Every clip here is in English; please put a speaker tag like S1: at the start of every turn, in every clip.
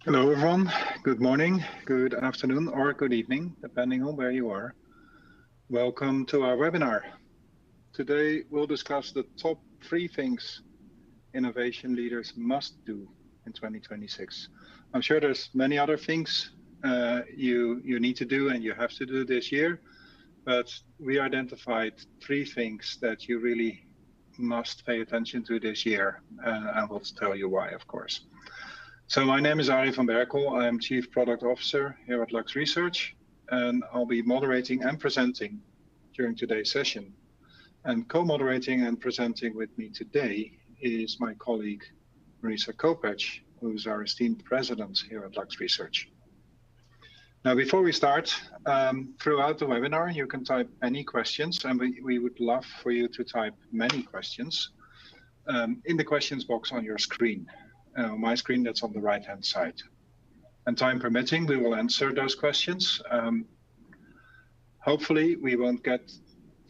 S1: Hello, everyone. Good morning, good afternoon, or good evening, depending on where you are. Welcome to our webinar. Today, we'll discuss the top 3 things innovation leaders must do in 2026. I'm sure there's many other things you need to do and you have to do this year, but we identified 3 things that you really must pay attention to this year, and we'll tell you why, of course. So my name is Arie van Berkel. I am Chief Product Officer here at Lux Research, and I'll be moderating and presenting during today's session. And co-moderating and presenting with me today is my colleague, Marisa Kopech, who's our esteemed president here at Lux Research. Now, before we start, throughout the webinar, you can type any questions, and we would love for you to type many questions in the questions box on your screen. My screen that's on the right-hand side. And time permitting, we will answer those questions. Hopefully, we won't get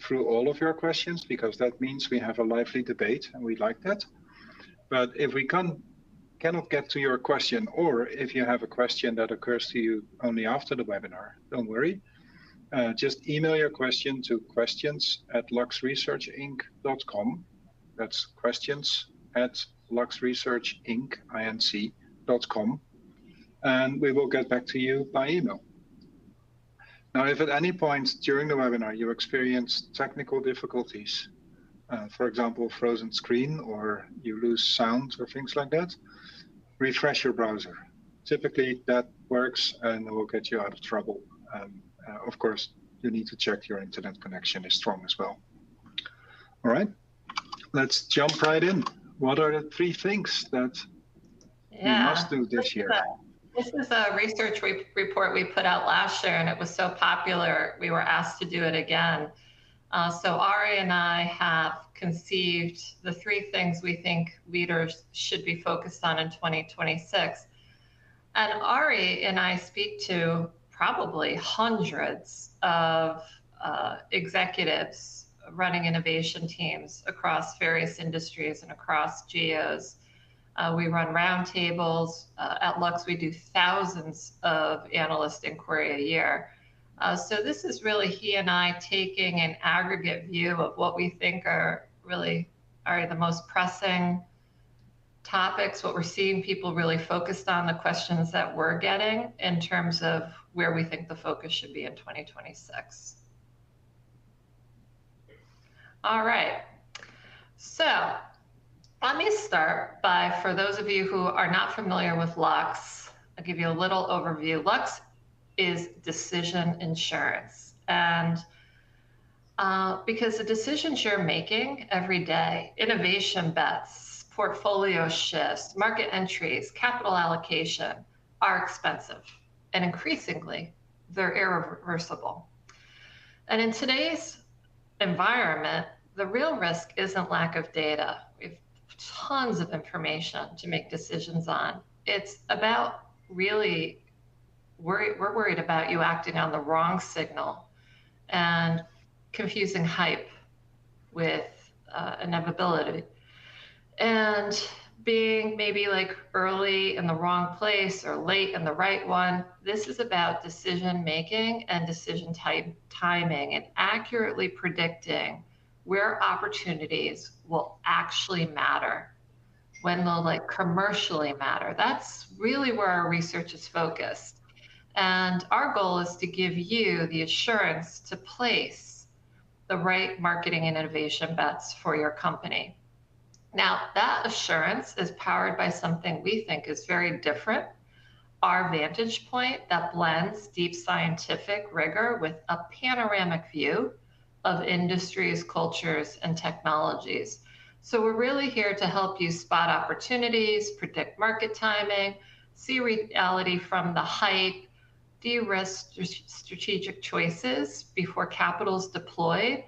S1: through all of your questions because that means we have a lively debate and we like that. But if we cannot get to your question, or if you have a question that occurs to you only after the webinar, don't worry. Just email your question to questions@luxresearchinc.com. That's questions@luxresearchinc.com, and we will get back to you by email. Now, if at any point during the webinar you experience technical difficulties, for example, frozen screen, or you lose sound or things like that, refresh your browser. Typically that works and will get you out of trouble. Of course, you need to check your internet connection is strong as well. All right, let's jump right in. What are the 3 things that we must do this year?
S2: This is a research report we put out last year, and it was so popular, we were asked to do it again. So Arie and I have conceived the 3 things we think leaders should be focused on in 2026. And Arie and I speak to probably hundreds of executives running innovation teams across various industries and across geos. We run roundtables. At Lux, we do thousands of analyst inquiry a year. So this is really he and I taking an aggregate view of what we think are the most pressing topics, what we're seeing people really focused on, the questions that we're getting in terms of where we think the focus should be in 2026. All right, so let me start by, for those of you who are not familiar with Lux, I'll give you a little overview. Lux is decision insurance. And because the decisions you're making every day, innovation bets, portfolio shifts, market entries, capital allocation, are expensive. And increasingly, they're irreversible. And in today's environment, the real risk isn't lack of data. We've tons of information to make decisions on. It's about we're worried about you acting on the wrong signal and confusing hype with inevitability, and being maybe like early in the wrong place or late in the right one. This is about decision making and decision timing and accurately predicting where opportunities will actually matter, when they'll commercially matter. That's really where our research is focused. And our goal is to give you the assurance to place the right marketing and innovation bets for your company. Now, that assurance is powered by something we think is very different, our vantage point that blends deep scientific rigor with a panoramic view of industries, cultures, and technologies. So we're really here to help you spot opportunities, predict market timing, see reality from the hype, de-risk strategic choices before capital is deployed,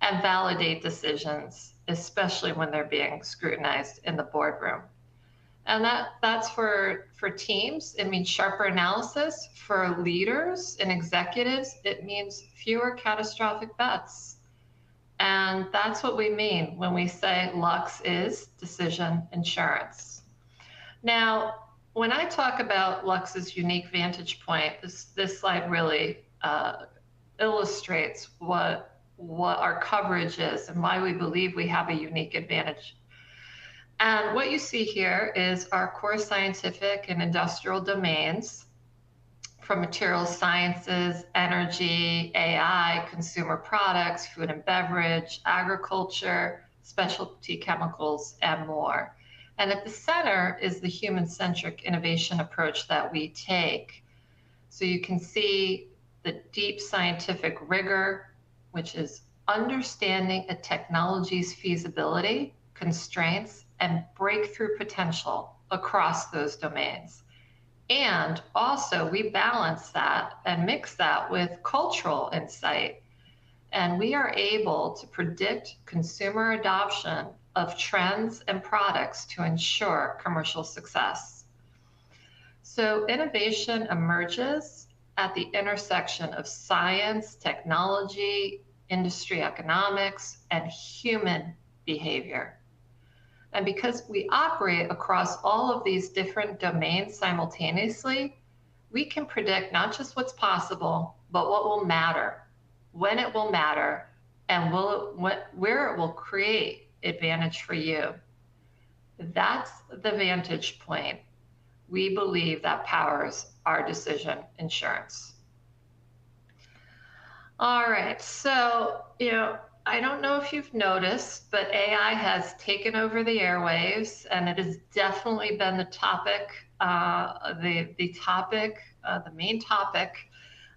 S2: and validate decisions, especially when they're being scrutinized in the boardroom. And that's for teams. It means sharper analysis. For leaders and executives, it means fewer catastrophic bets. And that's what we mean when we say Lux is decision insurance. Now, when I talk about Lux's unique vantage point, this slide really illustrates what our coverage is and why we believe we have a unique advantage. And what you see here is our core scientific and industrial domains, from materials sciences, energy, AI, consumer products, food and beverage, agriculture, specialty chemicals, and more. And at the center is the human-centric innovation approach that we take. So you can see the deep scientific rigor, which is understanding a technology's feasibility, constraints, and breakthrough potential across those domains. And also, we balance that and mix that with cultural insight. And we are able to predict consumer adoption of trends and products to ensure commercial success. So, innovation emerges at the intersection of science, technology, industry economics, and human behavior. And because we operate across all of these different domains simultaneously, we can predict not just what's possible, but what will matter, when it will matter, and where it will create advantage for you. That's the vantage point we believe that powers our decision insurance. All right, so, I don't know if you've noticed, but AI has taken over the airwaves, and it has definitely been the topic, the main topic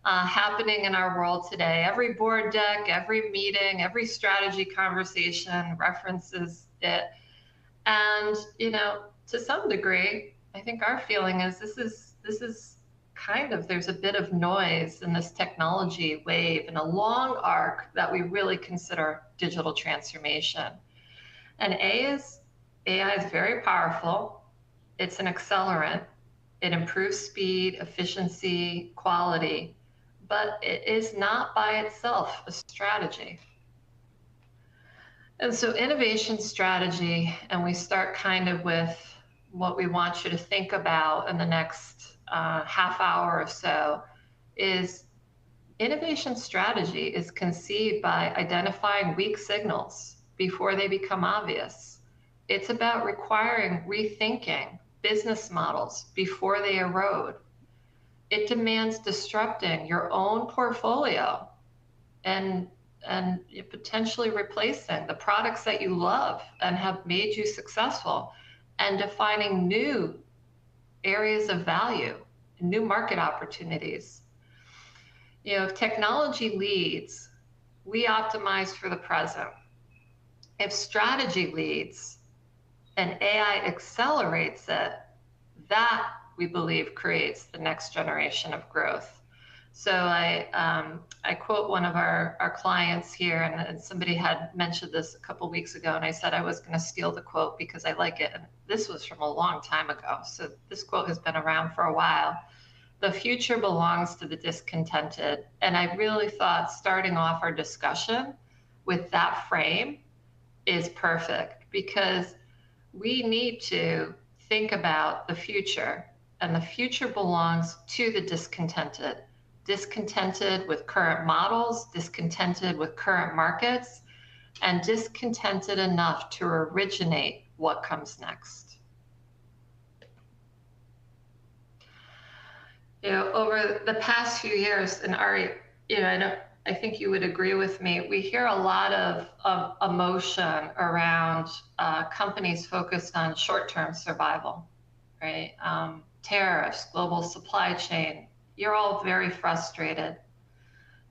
S2: happening in our world today. Every board deck, every meeting, every strategy conversation references it. And, to some degree, I think our feeling is this is kind of, there's a bit of noise in this technology wave and a long arc that we really consider digital transformation. And AI is very powerful. It's an accelerant. It improves speed, efficiency, quality, but it is not by itself a strategy. And so innovation strategy, and we start kind of with what we want you to think about in the next half hour or so, is innovation strategy is conceived by identifying weak signals before they become obvious. It's about requiring rethinking business models before they erode. It demands disrupting your own portfolio and potentially replacing the products that you love and have made you successful, and defining new areas of value, new market opportunities. If technology leads, we optimize for the present. If strategy leads and AI accelerates it, that we believe creates the next generation of growth. So I quote one of our clients here, and somebody had mentioned this a couple of weeks ago, and I said I was going to steal the quote because I like it. And this was from a long time ago. So this quote has been around for a while. The future belongs to the discontented. And I really thought starting off our discussion with that frame is perfect, because we need to think about the future, and the future belongs to the discontented. Discontented with current models, discontented with current markets, and discontented enough to originate what comes next. Over the past few years, and Ari, I think you would agree with me, we hear a lot of emotion around companies focused on short-term survival, right? Tariffs, global supply chain. You're all very frustrated.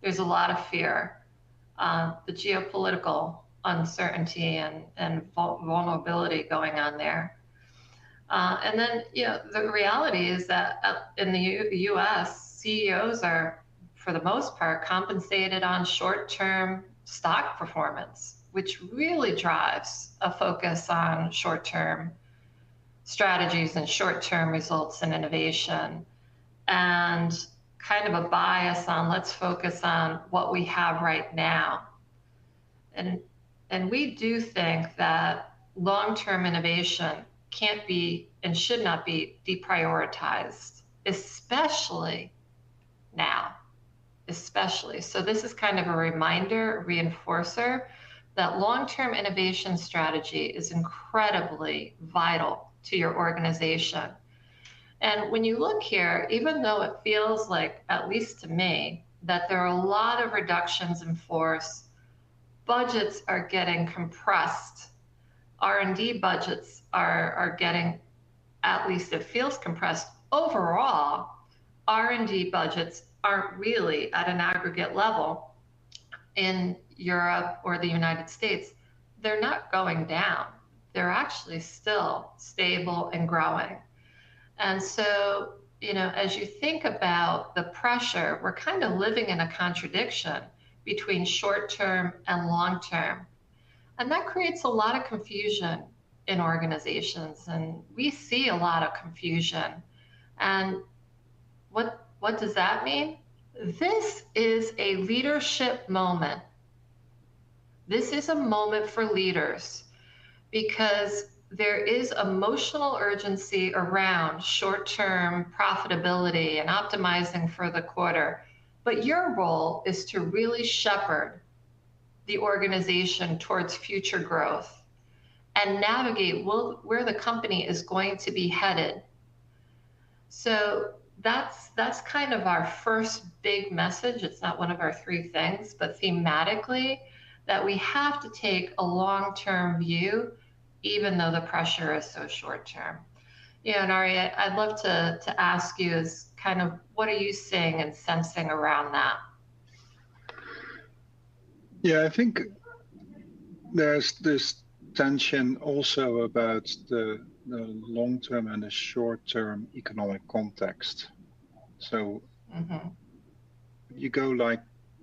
S2: There's a lot of fear. The geopolitical uncertainty and vulnerability going on there. And then, the reality is that in the US, CEOs are, for the most part, compensated on short-term stock performance, which really drives a focus on short-term strategies and short-term results and innovation, and kind of a bias on let's focus on what we have right now. And we do think that long-term innovation can't be and should not be deprioritized, especially now, especially. So this is kind of a reminder, reinforcer that long-term innovation strategy is incredibly vital to your organization. And when you look here, even though it feels like, at least to me, that there are a lot of reductions in force, budgets are getting compressed. R&D budgets are getting, at least it feels compressed. Overall, R&D budgets aren't really at an aggregate level in Europe or the United States. They're not going down. They're actually still stable and growing. And so, as you think about the pressure, we're kind of living in a contradiction between short term and long term. And that creates a lot of confusion in organizations. And we see a lot of confusion. And what does that mean? This is a leadership moment. This is a moment for leaders because there is emotional urgency around short-term profitability and optimizing for the quarter. But your role is to really shepherd the organization towards future growth and navigate where the company is going to be headed. So that's kind of our first big message. It's not one of our three things, but thematically, that we have to take a long-term view, even though the pressure is so short-term. Nari, I'd love to ask you is kind of what are you seeing and sensing around that?
S1: Yeah, I think there's this tension also about the long-term and the short-term economic context. So you go like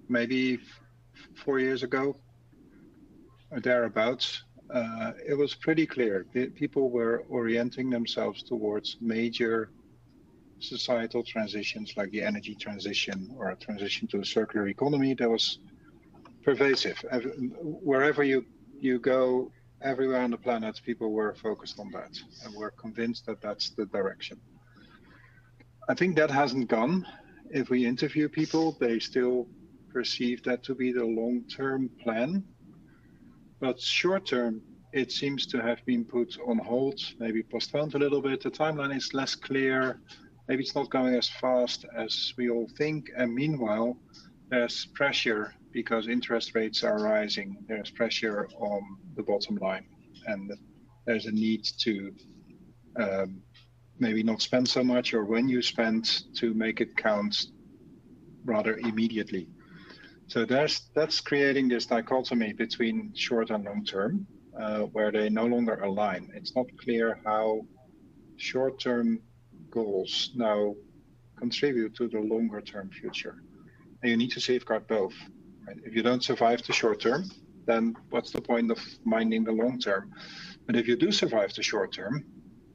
S1: maybe 4 years ago or thereabouts, it was pretty clear that people were orienting themselves towards major societal transitions like the energy transition or a transition to a circular economy that was pervasive. Wherever you go, everywhere on the planet, people were focused on that and were convinced that that's the direction. I think that hasn't gone. If we interview people, they still perceive that to be the long-term plan. But short-term, it seems to have been put on hold, maybe postponed a little bit. The timeline is less clear. Maybe it's not going as fast as we all think. And meanwhile, there's pressure because interest rates are rising. There's pressure on the bottom line. And there's a need to maybe not spend so much, or when you spend, to make it count rather immediately. So that's creating this dichotomy between short and long term, where they no longer align. It's not clear how short-term goals now contribute to the longer term future. And you need to safeguard both. Right? If you don't survive the short term, then what's the point of minding the long term? But if you do survive the short term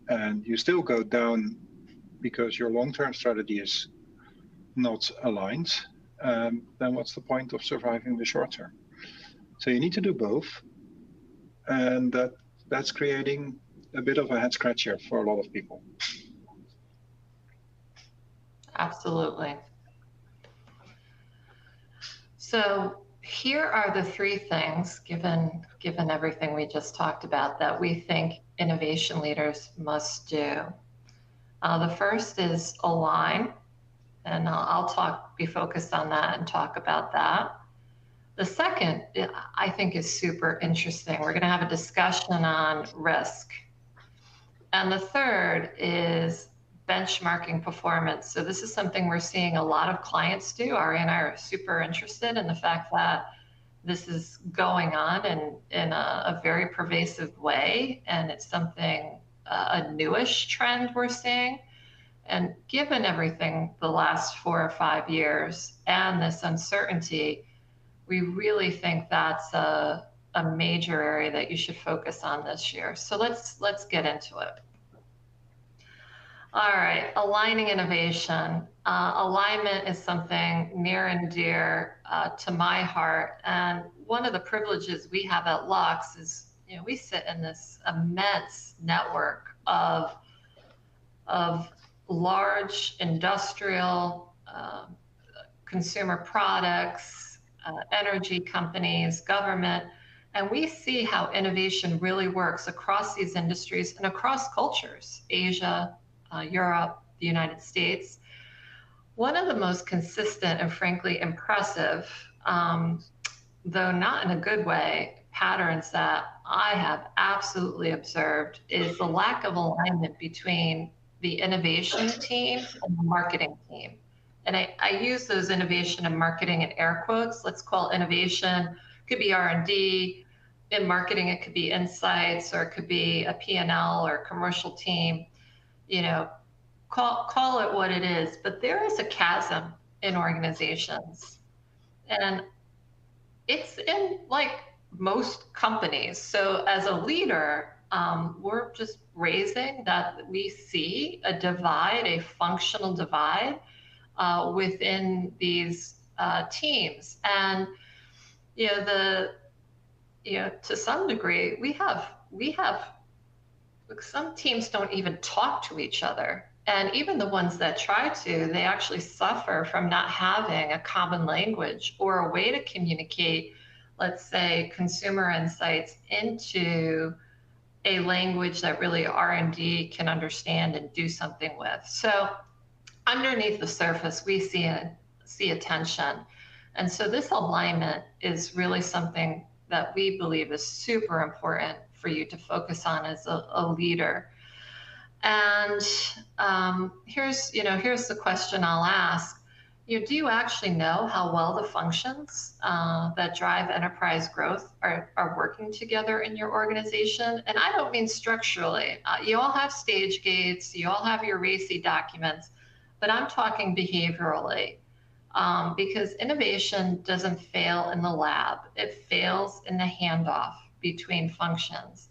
S1: and you still go down because your long-term strategy is not aligned, then what's the point of surviving the short term? So you need to do both. And that's creating a bit of a head scratcher for a lot of people.
S2: Absolutely. So here are the three things, given everything we just talked about, that we think innovation leaders must do. The first is align, and I'll be focused on that and talk about that. The second, I think, is super interesting. We're going to have a discussion on risk. And the third is benchmarking performance. So this is something we're seeing a lot of clients do. Ari and I are super interested in the fact that this is going on in a very pervasive way. And it's something, a newish trend we're seeing. And given everything the last 4 or 5 years and this uncertainty, we really think that's a major area that you should focus on this year. So let's get into it. All right, aligning innovation. Alignment is something near and dear to my heart. And one of the privileges we have at Lux is, we sit in this immense network of of large industrial consumer products, energy companies, government, and we see how innovation really works across these industries and across cultures, Asia, Europe, the United States. One of the most consistent and frankly impressive, though not in a good way, patterns that I have absolutely observed is the lack of alignment between the innovation team and the marketing team. And I use those innovation and marketing in air quotes. Let's call innovation, could be R&D. In marketing, it could be insights, or it could be a P&L or commercial team. You know, call it what it is. But there is a chasm in organizations, and it's in like most companies. So as a leader, we're just raising that we see a divide, a functional divide within these teams. And to some degree, we have some teams don't even talk to each other. And even the ones that try to, they actually suffer from not having a common language or a way to communicate, let's say, consumer insights into a language that really R&D can understand and do something with. So underneath the surface, we see a tension. And so this alignment is really something that we believe is super important for you to focus on as a leader. And here's the question I'll ask. Do you actually know how well the functions that drive enterprise growth are working together in your organization? And I don't mean structurally. You all have stage gates, you all have your RACI documents, but I'm talking behaviorally. Because innovation doesn't fail in the lab. It fails in the handoff between functions.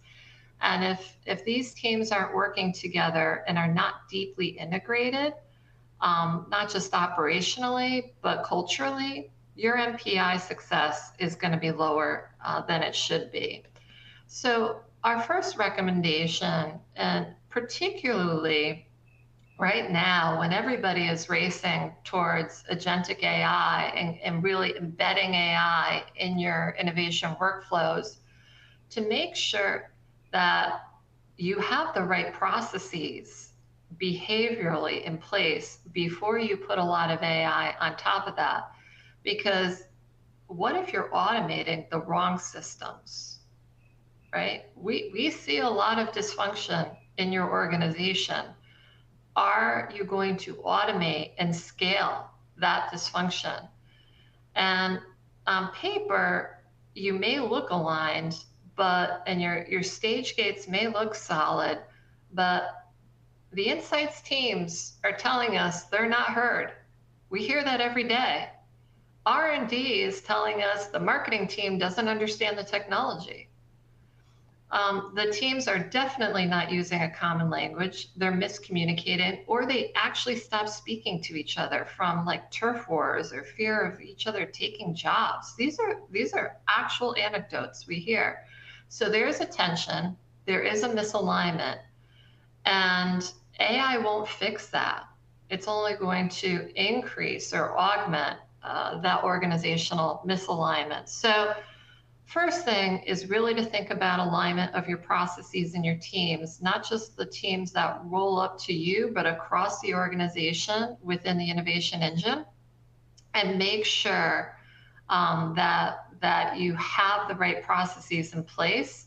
S2: And if these teams aren't working together and are not deeply integrated, not just operationally, but culturally, your MPI success is going to be lower than it should be. So our first recommendation, and particularly right now, when everybody is racing towards agentic AI and really embedding AI in your innovation workflows, to make sure that you have the right processes behaviorally in place before you put a lot of AI on top of that. Because what if you're automating the wrong systems, right? We see a lot of dysfunction in your organization. Are you going to automate and scale that dysfunction? And on paper, you may look aligned, and your stage gates may look solid, but the insights teams are telling us they're not heard. We hear that every day. R&D is telling us the marketing team doesn't understand the technology. The teams are definitely not using a common language. They're miscommunicating, or they actually stop speaking to each other from like turf wars or fear of each other taking jobs. These are actual anecdotes we hear. So there's a tension, there is a misalignment, and AI won't fix that. It's only going to increase or augment that organizational misalignment. So first thing is really to think about alignment of your processes and your teams, not just the teams that roll up to you, but across the organization within the innovation engine, and make sure that you have the right processes in place.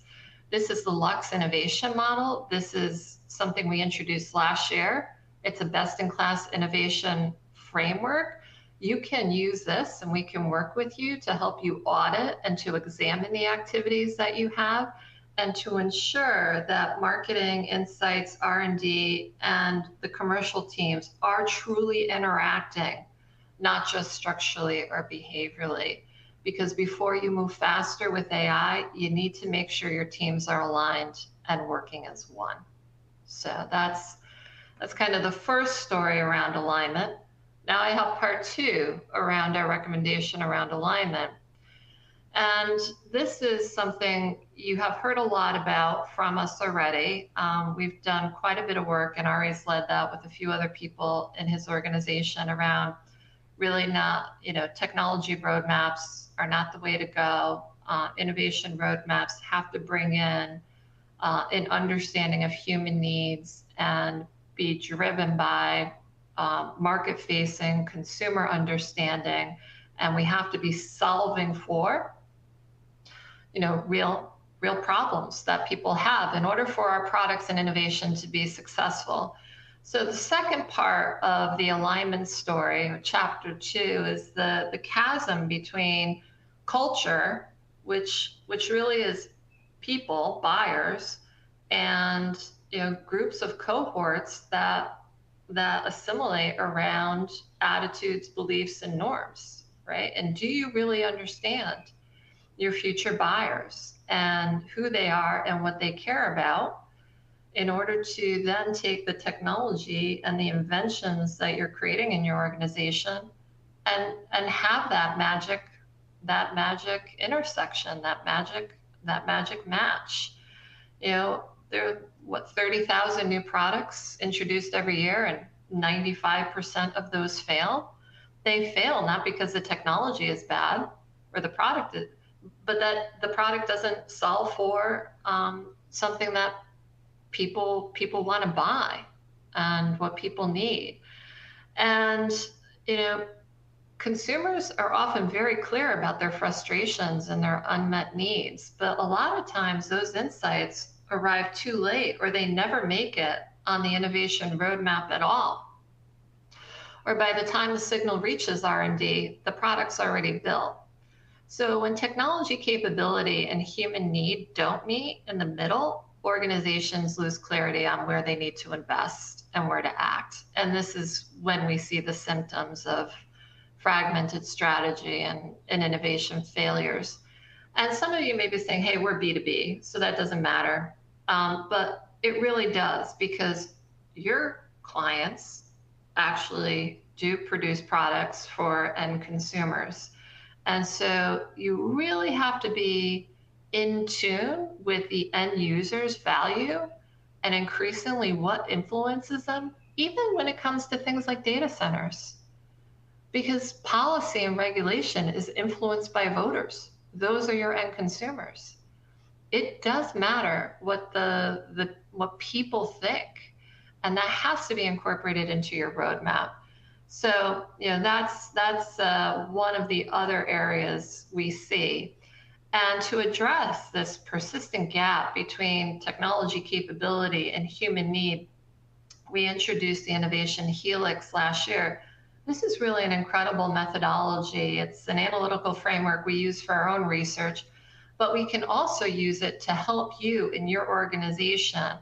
S2: This is the Lux innovation model. This is something we introduced last year. It's a best-in-class innovation framework. You can use this, and we can work with you to help you audit and to examine the activities that you have, and to ensure that marketing, insights, R&D, and the commercial teams are truly interacting, not just structurally or behaviorally. Because before you move faster with AI, you need to make sure your teams are aligned and working as one. So that's kind of the first story around alignment. Now I have part two around our recommendation around alignment. And this is something you have heard a lot about from us already. We've done quite a bit of work, and Ari's led that with a few other people in his organization around really not, technology roadmaps are not the way to go. Innovation roadmaps have to bring in an understanding of human needs and be driven by market-facing consumer understanding, and we have to be solving for, real problems that people have in order for our products and innovation to be successful. So the second part of the alignment story, or chapter 2, is the chasm between culture, which really is people, buyers, and groups of cohorts that assimilate around attitudes, beliefs, and norms, right? And do you really understand your future buyers and who they are and what they care about, in order to then take the technology and the inventions that you're creating in your organization and have that magic intersection, that magic match. There are 30,000 new products introduced every year, and 95% of those fail. They fail not because the technology is bad or the product is, but that the product doesn't solve for something that people want to buy and what people need. And consumers are often very clear about their frustrations and their unmet needs, but a lot of times those insights arrive too late, or they never make it on the innovation roadmap at all. Or by the time the signal reaches R&D, the product's already built. So when technology capability and human need don't meet in the middle, organizations lose clarity on where they need to invest and where to act. And this is when we see the symptoms of fragmented strategy and innovation failures. And some of you may be saying, hey, we're B2B, so that doesn't matter. But it really does, because your clients actually do produce products for end consumers. And so you really have to be in tune with the end user's value and increasingly what influences them, even when it comes to things like data centers. Because policy and regulation is influenced by voters. Those are your end consumers. It does matter what what people think, and that has to be incorporated into your roadmap. So that's one of the other areas we see. And to address this persistent gap between technology capability and human need, we introduced the Innovation Helix last year. This is really an incredible methodology. It's an analytical framework we use for our own research, but we can also use it to help you in your organization.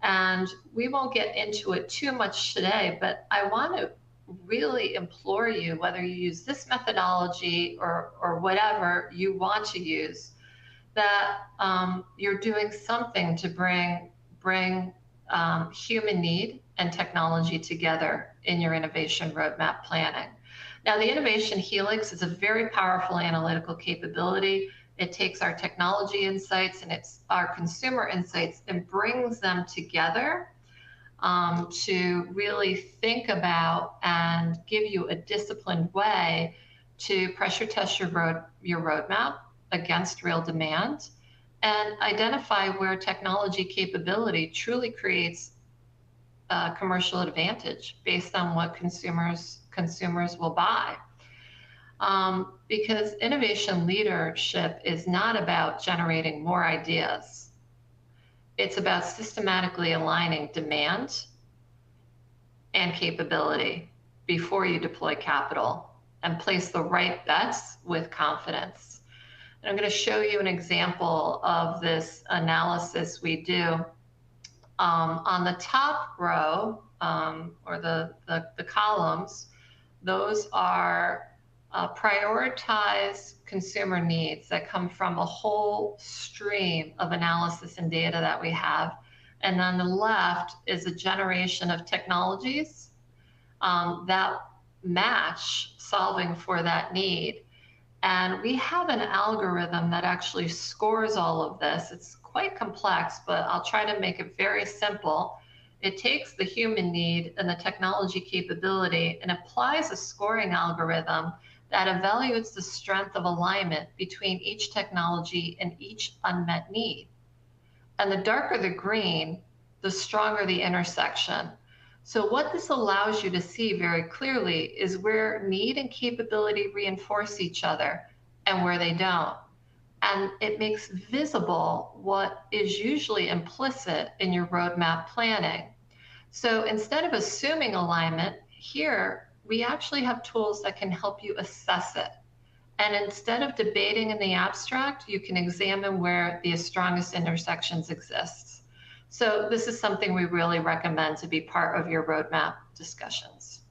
S2: And we won't get into it too much today, but I want to really implore you, whether you use this methodology or whatever you want to use, that you're doing something to bring human need and technology together in your innovation roadmap planning. Now, the Innovation Helix is a very powerful analytical capability. It takes our technology insights and our consumer insights and brings them together to really think about and give you a disciplined way to pressure test your roadmap against real demand and identify where technology capability truly creates commercial advantage based on what consumers will buy. Because innovation leadership is not about generating more ideas. It's about systematically aligning demand and capability before you deploy capital and place the right bets with confidence. And I'm going to show you an example of this analysis we do. On the top row, or the columns, those are prioritize consumer needs that come from a whole stream of analysis and data that we have. And on the left is a generation of technologies that match solving for that need. And we have an algorithm that actually scores all of this. It's quite complex, but I'll try to make it very simple. It takes the human need and the technology capability and applies a scoring algorithm that evaluates the strength of alignment between each technology and each unmet need. And the darker the green, the stronger the intersection. So, what this allows you to see very clearly is where need and capability reinforce each other and where they don't. And it makes visible what is usually implicit in your roadmap planning. So, instead of assuming alignment, here we actually have tools that can help you assess it. And instead of debating in the abstract, you can examine where the strongest intersections exist. So this is something we really recommend to be part of your roadmap discussions.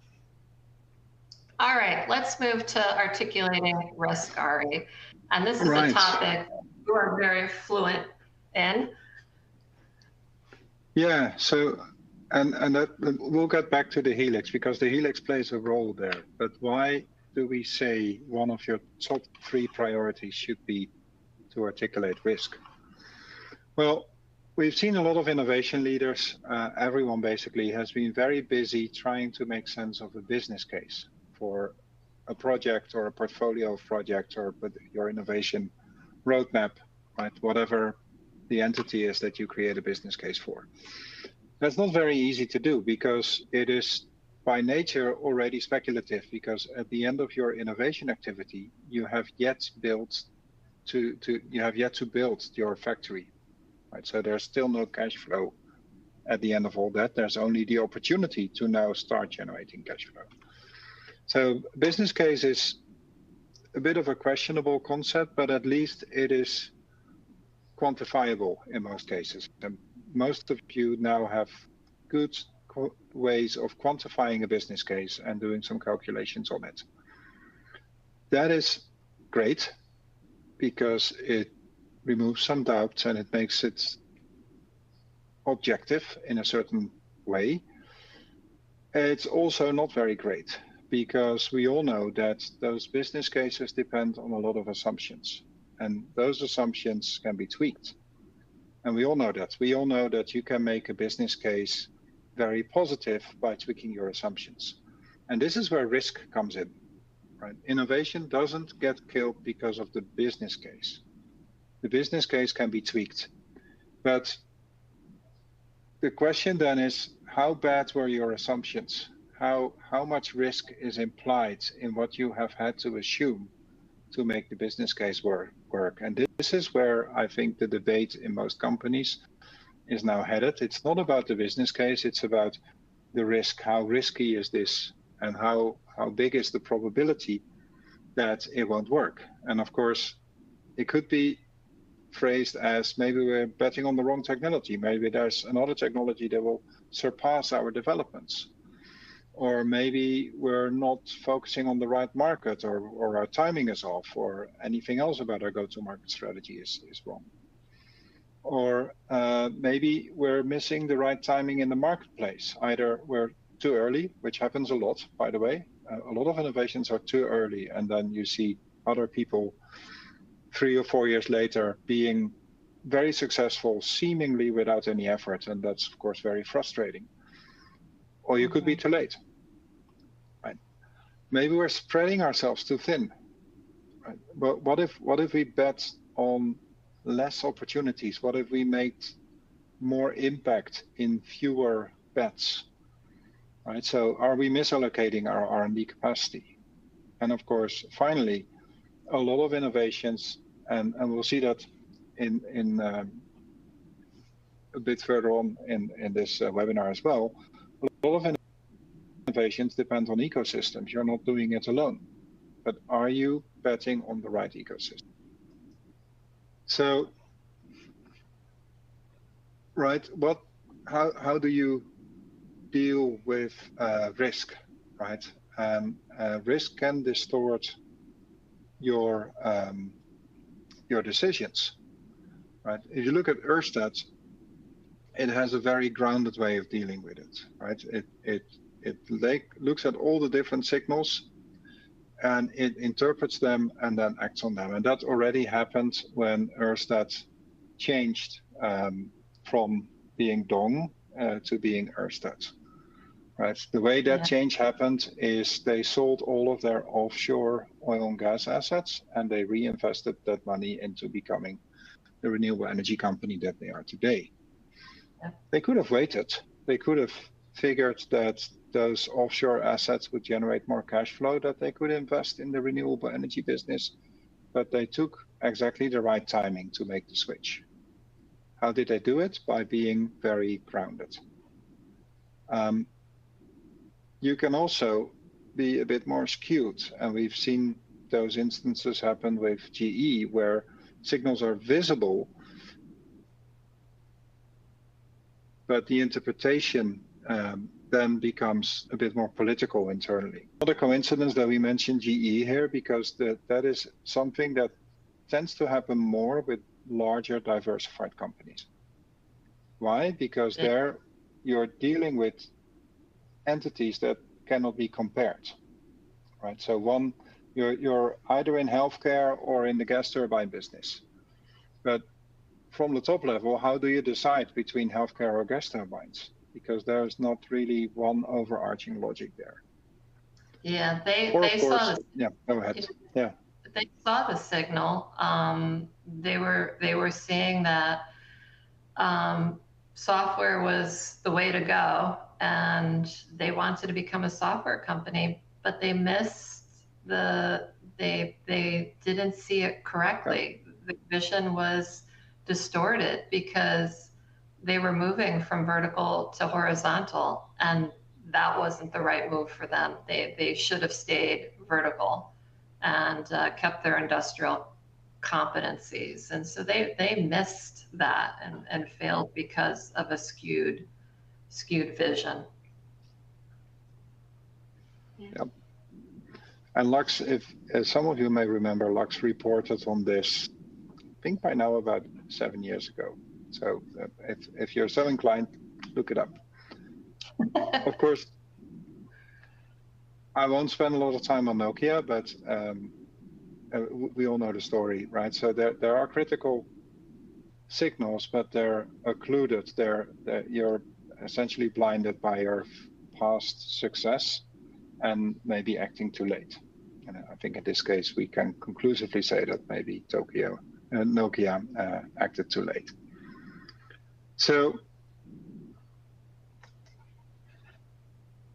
S2: All right, let's move to articulating risk, Ari. And this is a topic you are very fluent in.
S1: Yeah, so, and that, we'll get back to the helix because the helix plays a role there. But why do we say one of your top 3 priorities should be to articulate risk? Well, we've seen a lot of innovation leaders. Everyone basically has been very busy trying to make sense of a business case for a project or a portfolio of projects or your innovation roadmap, right? Whatever the entity is that you create a business case for. That's not very easy to do because it is by nature already speculative, because at the end of your innovation activity, you have yet to build your factory, right? So there's still no cash flow at the end of all that. There's only the opportunity to now start generating cash flow. So business case is a bit of a questionable concept, but at least it is quantifiable in most cases. And most of you now have good ways of quantifying a business case and doing some calculations on it. That is great because it removes some doubts and it makes it objective in a certain way. It's also not very great because we all know that those business cases depend on a lot of assumptions, and those assumptions can be tweaked. And we all know that. We all know that you can make a business case very positive by tweaking your assumptions. And this is where risk comes in, right? Innovation doesn't get killed because of the business case. The business case can be tweaked. But the question then is, how bad were your assumptions? How much risk is implied in what you have had to assume to make the business case work? And this is where I think the debate in most companies is now headed. It's not about the business case, it's about the risk. How risky is this? And how big is the probability that it won't work? And of course, it could be phrased as maybe we're betting on the wrong technology. Maybe there's another technology that will surpass our developments. Or maybe we're not focusing on the right market, or our timing is off, or anything else about our go-to-market strategy is wrong. Or maybe we're missing the right timing in the marketplace. Either we're too early, which happens a lot, by the way. A lot of innovations are too early, and then you see other people 3 or 4 years later being very successful, seemingly without any effort, and that's of course very frustrating. Or you could be too late. Right? Maybe we're spreading ourselves too thin. Right? But what if we bet on less opportunities? What if we made more impact in fewer bets? Right? So are we misallocating our R&D capacity? And of course, finally, a lot of innovations, and we'll see that in a bit further on in this webinar as well. A lot of innovations depend on ecosystems. You're not doing it alone, but are you betting on the right ecosystem? So, right, how do you deal with risk, right? Risk can distort your decisions, right? If you look at Ørsted, it has a very grounded way of dealing with it, right? It looks at all the different signals and it interprets them and then acts on them. And that already happened when Ørsted changed from being Dong to being Ørsted. Right. The way that change happened is they sold all of their offshore oil and gas assets, and they reinvested that money into becoming the renewable energy company that they are today. Yeah. They could have waited. They could have figured that those offshore assets would generate more cash flow that they could invest in the renewable energy business, but they took exactly the right timing to make the switch. How did they do it? By being very grounded. You can also be a bit more skewed, and we've seen those instances happen with GE where signals are visible, but the interpretation then becomes a bit more political internally. Not a coincidence that we mentioned GE here, because that is something that tends to happen more with larger diversified companies. Why? Because there you're dealing with entities that cannot be compared, right? So one, you're either in healthcare or in the gas turbine business. But from the top level, how do you decide between healthcare or gas turbines? Because there's not really one overarching logic there.
S2: Yeah, they saw the,
S1: yeah, go ahead. Yeah,
S2: they saw the signal. They were seeing that software was the way to go, and they wanted to become a software company, but they missed they didn't see it correctly. The vision was distorted because they were moving from vertical to horizontal, and that wasn't the right move for them. They should have stayed vertical and kept their industrial competencies. And so they missed that and failed because of a skewed vision.
S1: Yep. And Lux, if some of you may remember, Lux reported on this, I think by now about 7 years ago. So if you're so inclined, look it up. Of course, I won't spend a lot of time on Nokia, but we all know the story, right? So there are critical signals, but they're occluded. You're essentially blinded by your past success and maybe acting too late. And I think in this case, we can conclusively say that maybe Nokia acted too late. So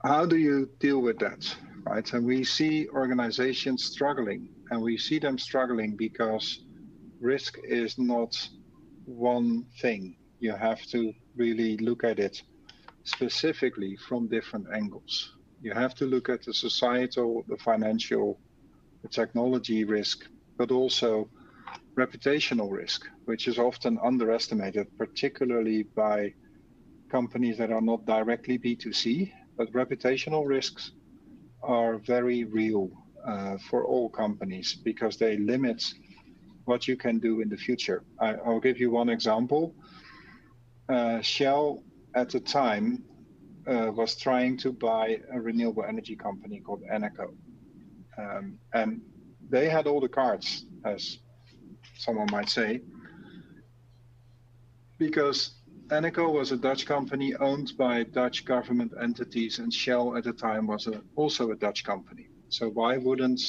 S1: how do you deal with that, right? And we see organizations struggling, and we see them struggling because risk is not one thing. You have to really look at it specifically from different angles. You have to look at the societal, the financial, the technology risk, but also reputational risk, which is often underestimated, particularly by companies that are not directly B2C, but reputational risks are very real for all companies because they limit what you can do in the future. I'll give you one example. Shell at the time was trying to buy a renewable energy company called Eneco. And they had all the cards, as someone might say, because Eneco was a Dutch company owned by Dutch government entities, and Shell at the time was also a Dutch company. So why wouldn't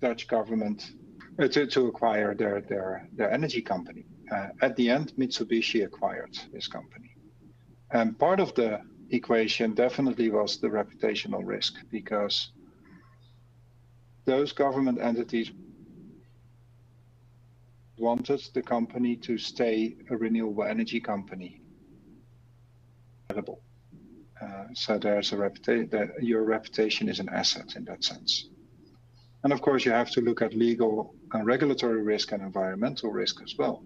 S1: Dutch government to acquire their energy company? At the end, Mitsubishi acquired this company. And part of the equation definitely was the reputational risk, because those government entities wanted the company to stay a renewable energy company. So there's a reputation, that your reputation is an asset in that sense. And of course, you have to look at legal and regulatory risk and environmental risk as well.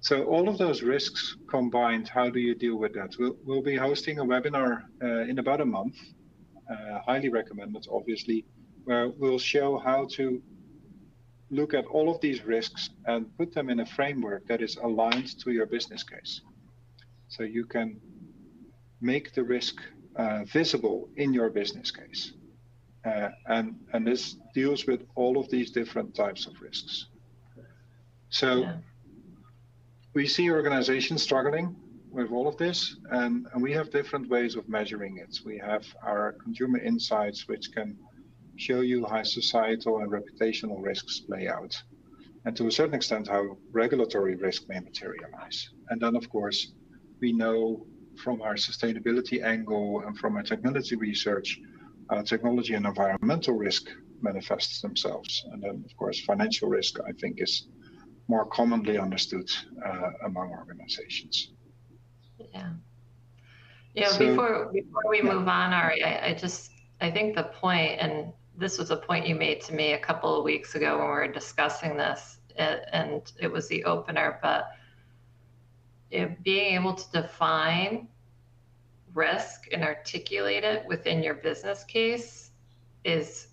S1: So all of those risks combined, how do you deal with that? We'll be hosting a webinar in about a month, highly recommended, obviously, where we'll show how to look at all of these risks and put them in a framework that is aligned to your business case. So you can make the risk visible in your business case. And this deals with all of these different types of risks. So we see organizations struggling with all of this, and we have different ways of measuring it. We have our consumer insights, which can show you how societal and reputational risks play out, and to a certain extent how regulatory risk may materialize. And then, of course, we know from our sustainability angle and from our technology research, technology and environmental risk manifests themselves. And then, of course, financial risk, I think, is more commonly understood among organizations.
S2: Yeah. Yeah. So, before we move on, Ari, I think the point, and this was a point you made to me a couple of weeks ago when we were discussing this, and it was the opener, but being able to define risk and articulate it within your business case is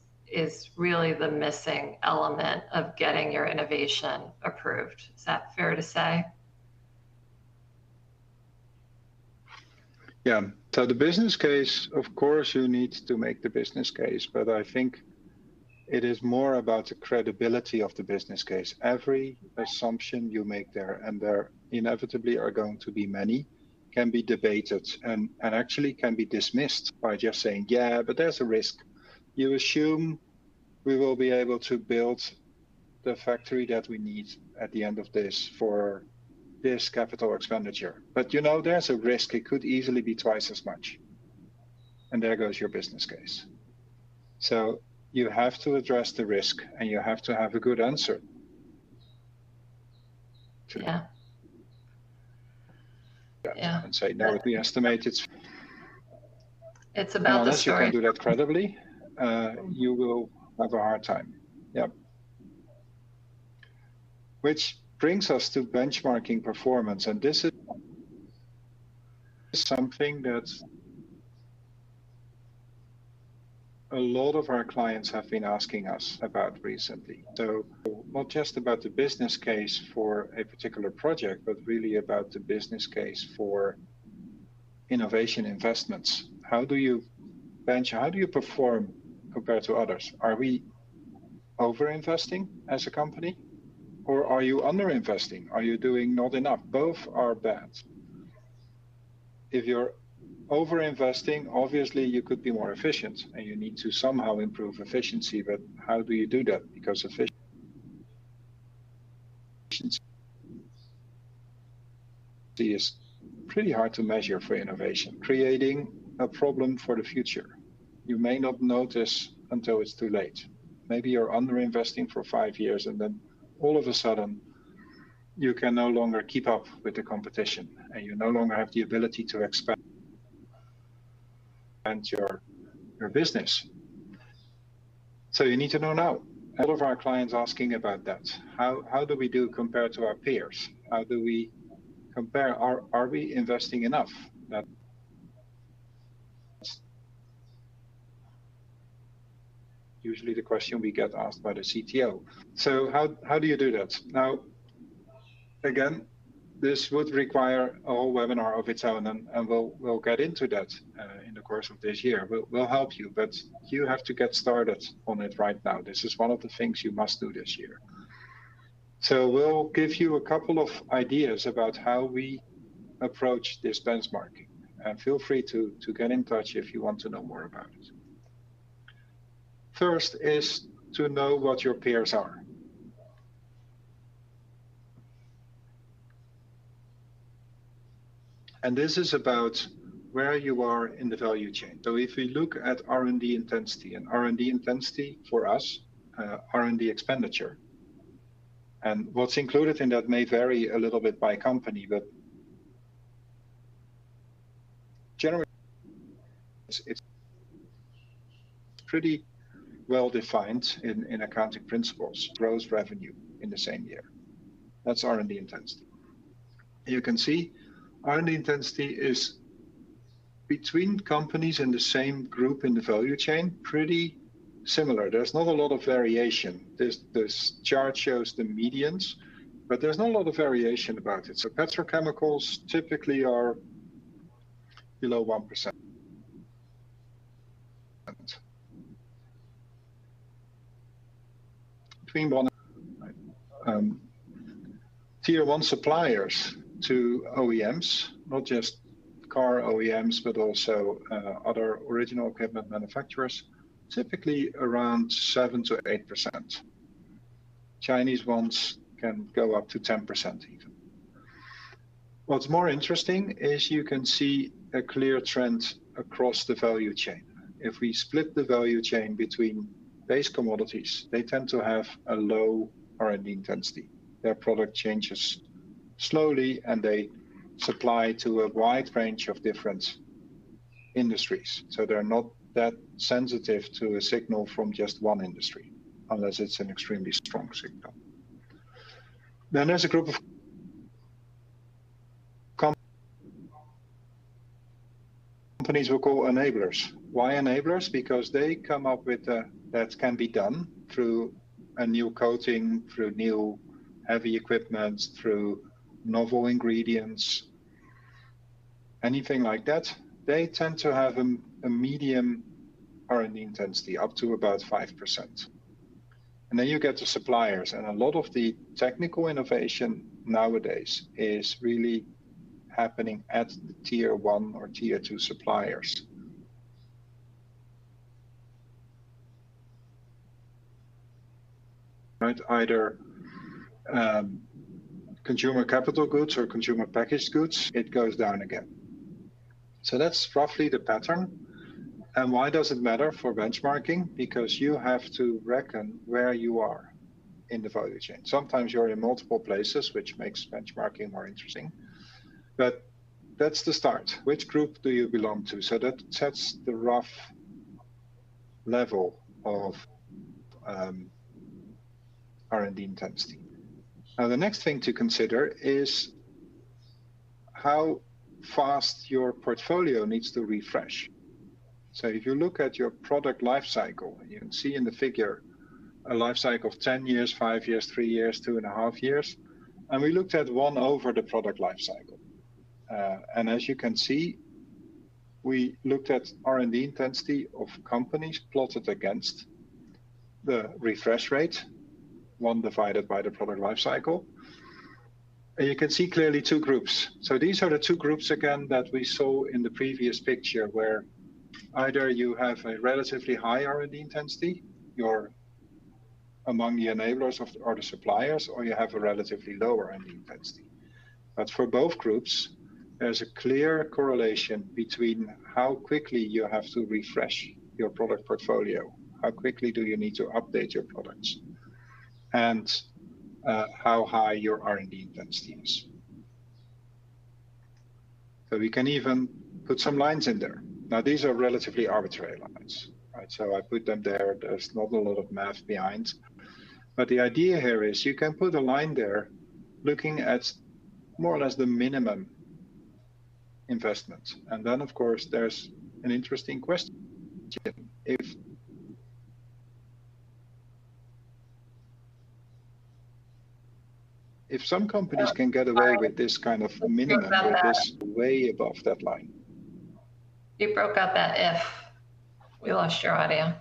S2: really the missing element of getting your innovation approved. Is that fair to say?
S1: Yeah, so the business case, of course, you need to make the business case, but I think it is more about the credibility of the business case. Every assumption you make there, and there inevitably are going to be many, can be debated and actually can be dismissed by just saying, yeah, but there's a risk. You assume we will be able to build the factory that we need at the end of this for this capital expenditure. But you know, there's a risk. It could easily be twice as much. And there goes your business case. So you have to address the risk and you have to have a good answer.
S2: Yeah. Yeah.
S1: And say, no, we estimate it's
S2: about
S1: unless
S2: the story.
S1: You can do that credibly, you will have a hard time. Yeah. Which brings us to benchmarking performance. And this is something that a lot of our clients have been asking us about recently. So not just about the business case for a particular project, but really about the business case for innovation investments. How do you perform compared to others? Are we over-investing as a company? Or are you under-investing? Are you doing not enough? Both are bad. If you're over-investing, obviously you could be more efficient and you need to somehow improve efficiency, but how do you do that? Because efficiency is pretty hard to measure for innovation, creating a problem for the future. You may not notice until it's too late. Maybe you're under-investing for 5 years and then all of a sudden, you can no longer keep up with the competition and you no longer have the ability to expand your business. So you need to know now. A lot of our clients asking about that. How do we do compared to our peers? How do we compare? Are we investing enough? That's usually the question we get asked by the CTO. So how do you do that? Now, again, this would require a whole webinar of its own, and we'll get into that in the course of this year. We'll help you, but you have to get started on it right now. This is one of the things you must do this year. So we'll give you a couple of ideas about how we approach this benchmarking, and feel free to get in touch if you want to know more about it. First is to know what your peers are. And this is about where you are in the value chain. So if we look at R&D intensity, and R&D intensity for us, R&D expenditure, and what's included in that may vary a little bit by company, but generally it's pretty well defined in accounting principles, gross revenue in the same year. That's R&D intensity. You can see R&D intensity is between companies in the same group in the value chain, pretty similar. There's not a lot of variation. This chart shows the medians, but there's not a lot of variation about it. So petrochemicals typically are below 1%. Between one tier one suppliers to OEMs, not just car OEMs, but also other original equipment manufacturers, typically around 7 to 8%. Chinese ones can go up to 10% even. What's more interesting is you can see a clear trend across the value chain. If we split the value chain between base commodities, they tend to have a low R&D intensity. Their product changes slowly and they supply to a wide range of different industries. So they're not that sensitive to a signal from just one industry, unless it's an extremely strong signal. Then there's a group of companies we call enablers. Why enablers? Because they come up with that can be done through a new coating, through new heavy equipment, through novel ingredients, anything like that. They tend to have a medium R&D intensity, up to about 5%. And then you get the suppliers, and a lot of the technical innovation nowadays is really happening at the tier one or tier two suppliers. Right, either consumer capital goods or consumer packaged goods, it goes down again. So that's roughly the pattern. And why does it matter for benchmarking? Because you have to reckon where you are in the value chain. Sometimes you're in multiple places, which makes benchmarking more interesting. But that's the start. Which group do you belong to? So that sets the rough level of R&D intensity. Now, the next thing to consider is how fast your portfolio needs to refresh. So if you look at your product life cycle, you can see in the figure a life cycle of 10 years, 5 years, 3 years, 2.5 years. And we looked at 1 over the product life cycle. And as you can see, we looked at R&D intensity of companies plotted against the refresh rate, 1 divided by the product life cycle. And you can see clearly 2 groups. So these are the 2 groups again that we saw in the previous picture, where either you have a relatively high R&D intensity, you're among the enablers or the suppliers, or you have a relatively low R&D intensity. But for both groups, there's a clear correlation between how quickly you have to refresh your product portfolio, how quickly do you need to update your products, and how high your R&D intensity is. So we can even put some lines in there. Now, these are relatively arbitrary lines, right? So I put them there. There's not a lot of math behind. But the idea here is you can put a line there looking at more or less the minimum investment. And then, of course, there's an interesting question. If some companies can get away with this kind of minimum, with this way above that line.
S2: You broke out that if. We lost your audio.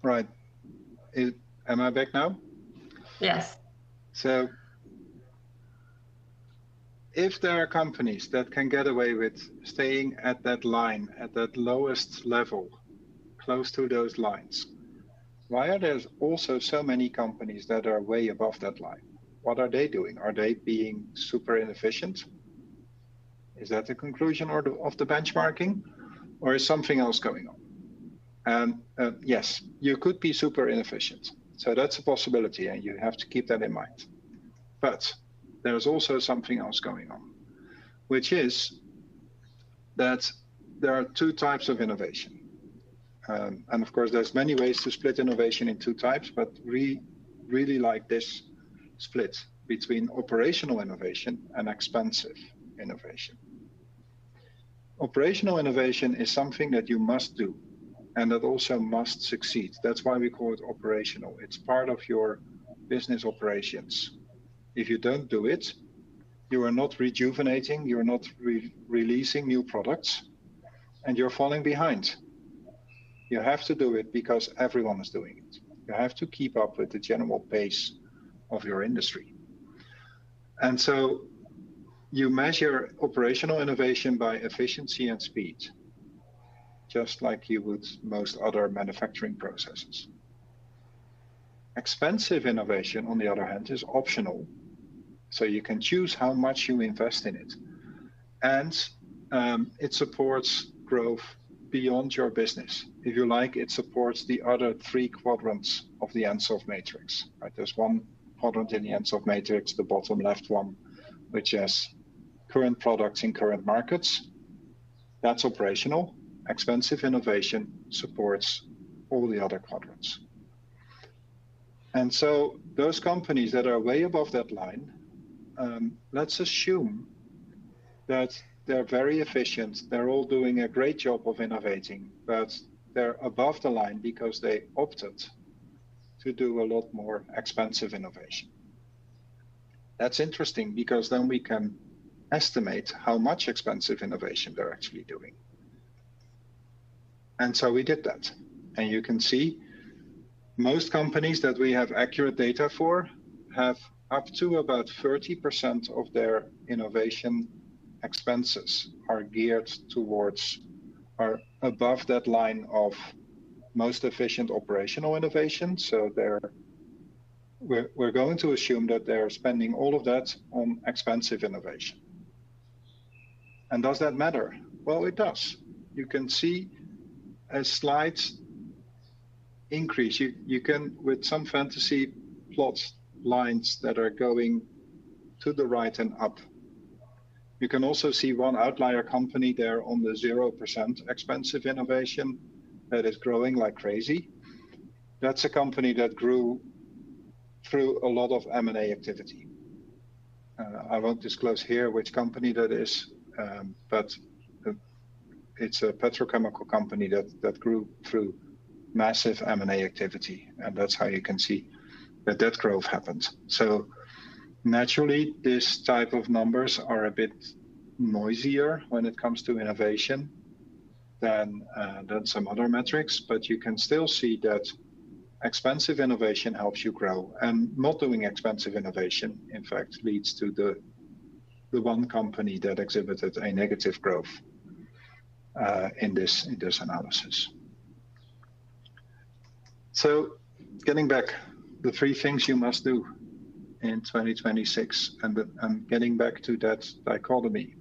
S1: Right. Am I back now?
S2: Yes.
S1: So if there are companies that can get away with staying at that line, at that lowest level, close to those lines, why are there also so many companies that are way above that line? What are they doing? Are they being super inefficient? Is that the conclusion of the benchmarking? Or is something else going on? And yes, you could be super inefficient. So that's a possibility, and you have to keep that in mind. But there's also something else going on, which is that there are 2 types of innovation. And of course, there's many ways to split innovation in 2 types, but we really like this split between operational innovation and expensive innovation. Operational innovation is something that you must do, and that also must succeed. That's why we call it operational. It's part of your business operations. If you don't do it, You are not rejuvenating, you're not releasing new products, and you're falling behind. You have to do it because everyone is doing it. You have to keep up with the general pace of your industry. And so you measure operational innovation by efficiency and speed, just like you would most other manufacturing processes. Expensive innovation, on the other hand, is optional. So you can choose how much you invest in it. And it supports growth beyond your business. If you like, it supports the other three quadrants of the Ansoff matrix. Right? There's one quadrant in the Ansoff matrix, the bottom left one, which has current products in current markets. That's operational. Expensive innovation supports all the other quadrants. And so those companies that are way above that line, let's assume that they're very efficient. They're all doing a great job of innovating, but they're above the line because they opted to do a lot more expensive innovation. That's interesting because then we can estimate how much expensive innovation they're actually doing. And so we did that. And you can see most companies that we have accurate data for have up to about 30% of their innovation expenses are geared towards, are above that line of most efficient operational innovation. So we're going to assume that they're spending all of that on expensive innovation. And does that matter? Well, it does. You can see a slight increase. You can, with some fantasy, plot lines that are going to the right and up. You can also see one outlier company there on the 0% expensive innovation that is growing like crazy. That's a company that grew through a lot of M&A activity. I won't disclose here which company that is, but it's a petrochemical company that grew through massive M&A activity. And that's how you can see that growth happened. So naturally, this type of numbers are a bit noisier when it comes to innovation than some other metrics, but you can still see that expensive innovation helps you grow, and not doing expensive innovation, in fact, leads to the one company that exhibited a negative growth in this analysis. So getting back, the three things you must do in 2026, and getting back to that dichotomy,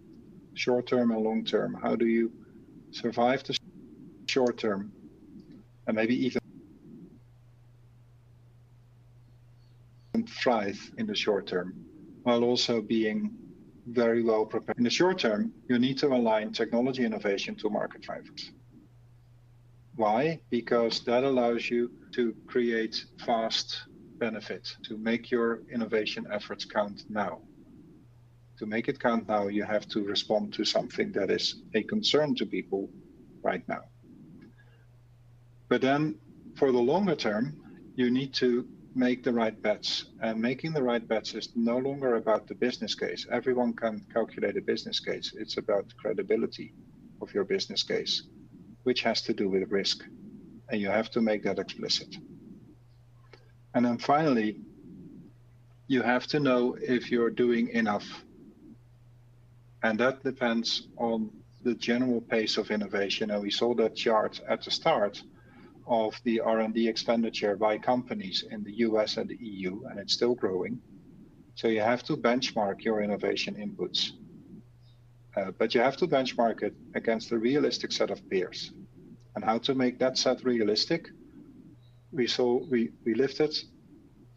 S1: short term and long term. How do you survive the short term and maybe even thrive in the short term, while also being very well prepared? In the short term, you need to align technology innovation to market drivers. Why? Because that allows you to create fast benefit, to make your innovation efforts count now. To make it count now, you have to respond to something that is a concern to people right now. But then for the longer term, you need to make the right bets. And making the right bets is no longer about the business case. Everyone can calculate a business case. It's about credibility of your business case, which has to do with risk. And you have to make that explicit. And then finally, you have to know if you're doing enough. And that depends on the general pace of innovation. And we saw that chart at the start of the R&D expenditure by companies in the US and the EU, and it's still growing. So you have to benchmark your innovation inputs. But you have to benchmark it against a realistic set of peers. And how to make that set realistic? We lifted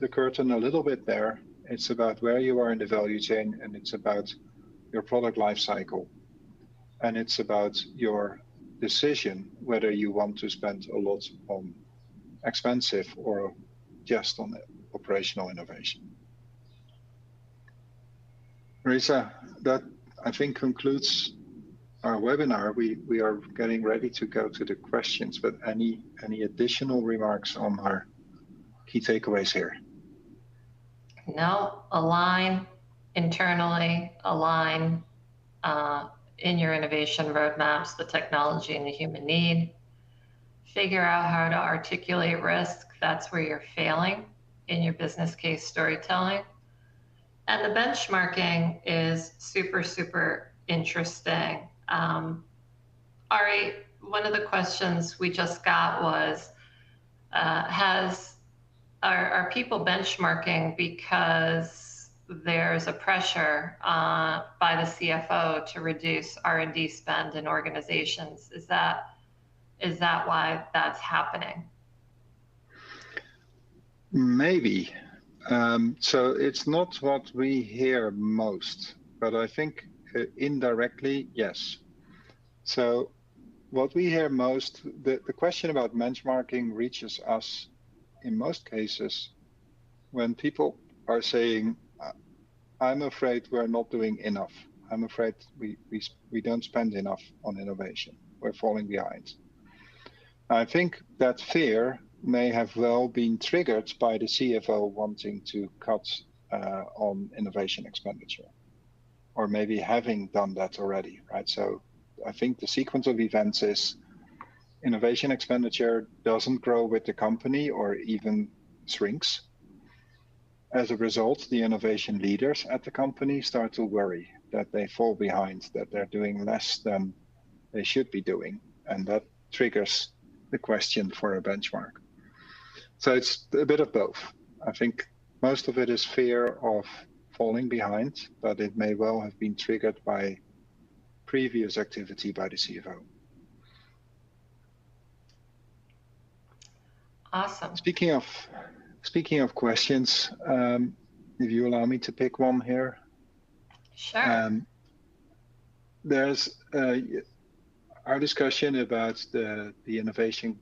S1: the curtain a little bit there. It's about where you are in the value chain, and it's about your product life cycle. And it's about your decision whether you want to spend a lot on expensive or just on operational innovation. Marisa, that I think concludes our webinar. We are getting ready to go to the questions, but any additional remarks on our key takeaways here?
S2: No, align, internally align in your innovation roadmaps the technology and the human need. Figure out how to articulate risk. That's where you're failing in your business case storytelling. And the benchmarking is super, super interesting. Ari, one of the questions we just got was, are people benchmarking because there's a pressure by the CFO to reduce R&D spend in organizations? Is that why that's happening?
S1: Maybe. So it's not what we hear most, but I think indirectly, yes. So what we hear most, the question about benchmarking reaches us in most cases when people are saying, I'm afraid we're not doing enough. I'm afraid we don't spend enough on innovation. We're falling behind. I think that fear may have well been triggered by the CFO wanting to cut on innovation expenditure, or maybe having done that already, right? So I think the sequence of events is innovation expenditure doesn't grow with the company or even shrinks. As a result, the innovation leaders at the company start to worry that they fall behind, that they're doing less than they should be doing. And that triggers the question for a benchmark. So it's a bit of both. I think most of it is fear of falling behind, but it may well have been triggered by previous activity by the CFO.
S2: Awesome.
S1: Speaking of questions, if you allow me to pick one here.
S2: Sure.
S1: There's our discussion about the innovation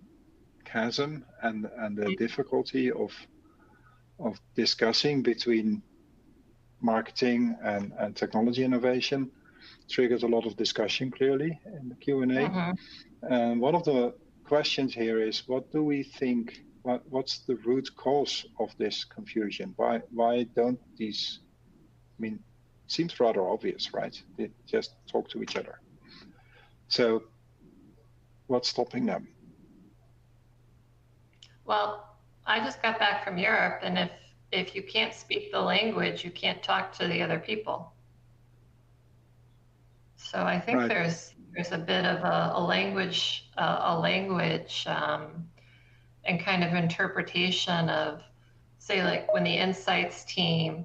S1: chasm and the difficulty of discussing between marketing and technology innovation triggers a lot of discussion clearly in the Q&A.
S2: Mm-hmm.
S1: And one of the questions here is, what do we think, what's the root cause of this confusion? Why don't these, I mean, it seems rather obvious, right? They just talk to each other. So what's stopping them?
S2: Well, I just got back from Europe, and if you can't speak the language, you can't talk to the other people. So I think
S1: Right.
S2: there's a bit of a language and kind of interpretation of, say, like when the insights team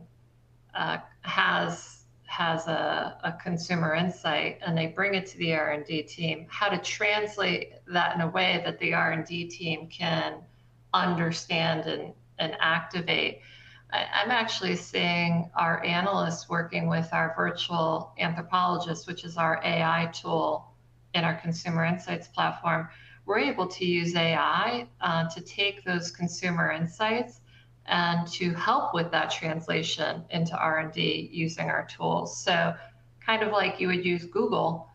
S2: has a consumer insight and they bring it to the R&D team, how to translate that in a way that the R&D team can understand and activate. I'm actually seeing our analysts working with our virtual anthropologist, which is our AI tool in our consumer insights platform. We're able to use AI to take those consumer insights and to help with that translation into R&D using our tools. So kind of like you would use Google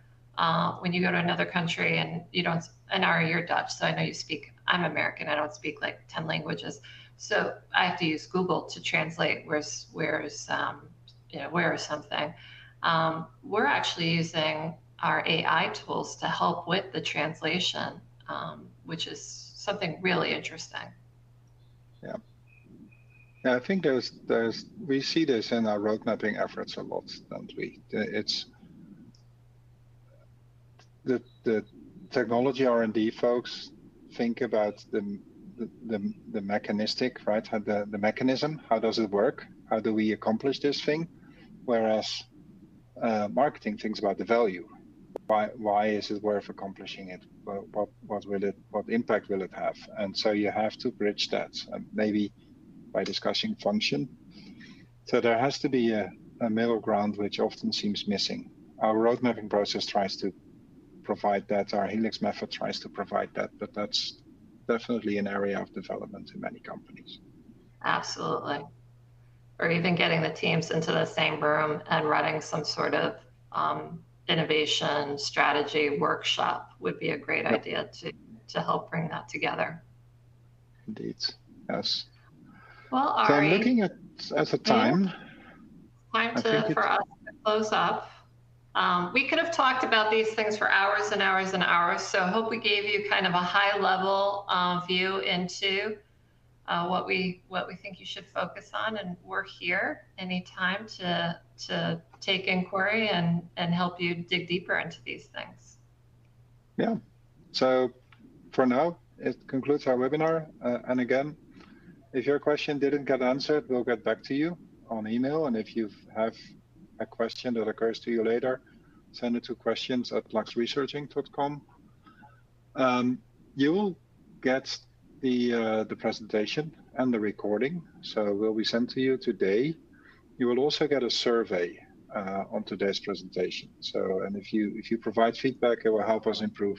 S2: when you go to another country and you don't, and Ari, you're Dutch, so I know you speak, I'm American, I don't speak like 10 languages. So I have to use Google to translate where's something. We're actually using our AI tools to help with the translation, which is something really interesting.
S1: Yeah. Yeah, I think we see this in our road mapping efforts a lot, don't we? It's the technology R&D folks think about the mechanistic, right? How the mechanism, how does it work? How do we accomplish this thing? Whereas marketing thinks about the value. Why is it worth accomplishing it? What impact will it have? And so you have to bridge that, maybe by discussing function. So there has to be a middle ground, which often seems missing. Our road mapping process tries to provide that. Our Helix method tries to provide that, but that's definitely an area of development in many companies.
S2: Absolutely. Or even getting the teams into the same room and running some sort of innovation strategy workshop would be a great idea to help bring that together.
S1: Indeed, yes.
S2: Well, Ari,
S1: so I'm looking at the time. I think
S2: for us to close up. We could have talked about these things for hours and hours and hours, so I hope we gave you kind of a high level view into what we think you should focus on, and we're here anytime to take inquiry and help you dig deeper into these things.
S1: Yeah. So for now, it concludes our webinar. And again, if your question didn't get answered, we'll get back to you on email. And if you have a question that occurs to you later, send it to questions@luxresearching.com. You will get the presentation and the recording, so will be sent to you today. You will also get a survey on today's presentation. So, and if you provide feedback, it will help us improve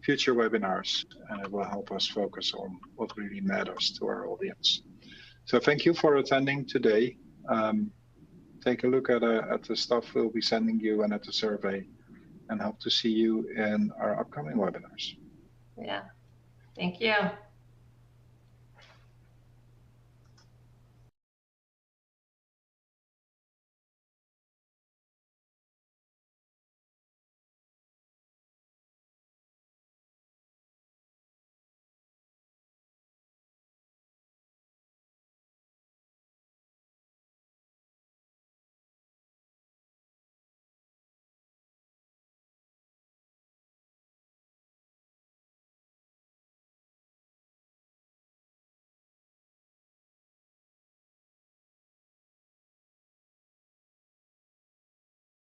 S1: future webinars, and it will help us focus on what really matters to our audience. So thank you for attending today. Take a look at the stuff we'll be sending you and at the survey, and hope to see you in our upcoming webinars.
S2: Yeah, thank you.